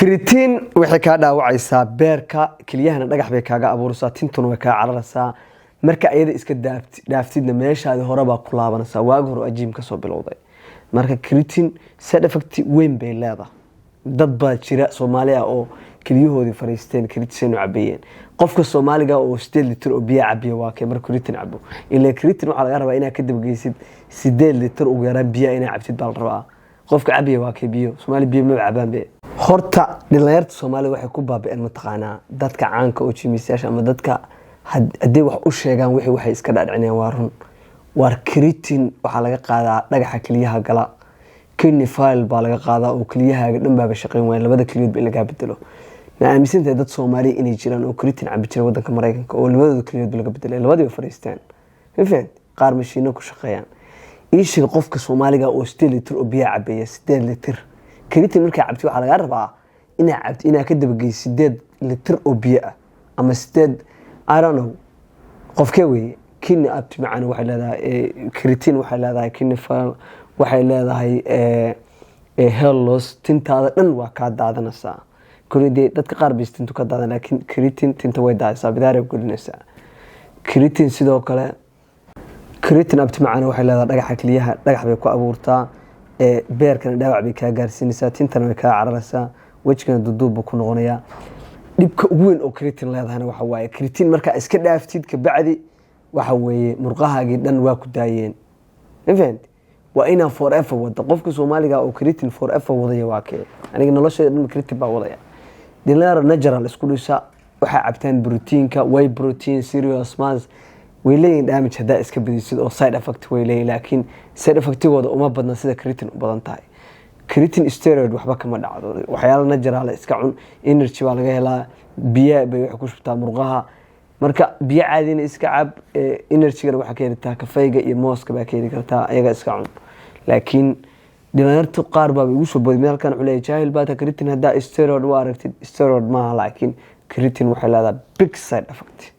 كريتين waxay ka dhaawacaysaa beerka kiliyahana dhagax bay kaaga abuuraysaa tintuna way ka cararaysaa marka ayada iska dhaaftidna meeshaadi hore baa ku laabanaysaa waag hore ajiim ka soo bilowday marka keritin side effect weyn bay leedahay dad baa jira Soomaaliya oo kiliyahoodii fariisteen keritin u cabeeyeen qofka Soomaaliga oo 8 litir oo biyo cabiyo waa kee marka keritin cabo ilaa keritin waxa laga rabaa inaad ka dib geysid 8 litir ugu yaraan biyo inaad cabtid baa la rabaa qofka cabiyo waa kee biyo Soomaali biyo ma cabaan be horta dhalinyarada Soomaaliya waxay ku baabeen mataqaana dadka caanka oo jimiisayaasha ama dadka hadii wax u sheegan wixii waxay iska dhaadhinayaan waa run war keritin waxa laga qaadaa dhagaxa kiliyaha gala kidney file baa laga qaadaa oo kiliyahaaga dhan baa shaqeyn wayn labada kiliyood in laga bedelo ma aaminsantahay dad Soomaali inay jiraan oo keritin cabi jiray wadanka Mareykanka oo labada kiliyood laga bedelay labadiiba fariistaan fahad qaar mashiino ku shaqeeyaan iishii qofka Soomaaliga oo 8 litir oo biyo cabaya 8 litir keritin marka cabti waxa laga rabaa inaad ka dib geysid 8 litir oo biyo ah ama 8 I don't know qofkee weey kidney abti macana waxa leedahay keritin waxa leedahay kidney file waxay leedahay hair loss tintaada dhan waa ka daadanaysaa kuridii dadka qaar bistintu ka daadan laakiin keritin tinta way daaysaa bidaare gulinaysaa keritin sidoo kale keritin abti macana waxay leedahay dhagaxa kiliyaha dhagax bay ku abuurtaa beerkana dhaawac bay ka gaarsiinaysaa tintana way ka cararaysaa wajigana duduub ku noqonaya dibka ugu weyn oo keritin leedahayna waxa waaye keritin marka iska dhaaftid ka bacdi waxa weeye murqahaagii dhan waa ku daayeen event waa ina forever wada qofka Soomaaliga oo keritin forever wadaya waa kee aniga noloshayda dhan keritin baa wadaya dilaar natural isku dhisa waxa cabtaan proteinka whey protein serious mass way leeyihiin damage hada iska badisid oo side effect way leeyihiin laakiin side effect-gooda uma badna sida keritin u badan tahay keritin steroid waxba kama dhacdo waxyaalo natural iska cun energy baa laga helaa biyo bay wax ku shubtaa murqaha marka biyo caadina iska cab energy-ga waxa ka heltaa kafeega iyo mooska baa ka heli kartaa ayaga iska cun laakiin dhalinyarada qaar baa ugu soo boodmay halkan culay jaahil baa keritin hada steroid waa aragtid steroid ma laakiin keritin waxa leedahay big side effect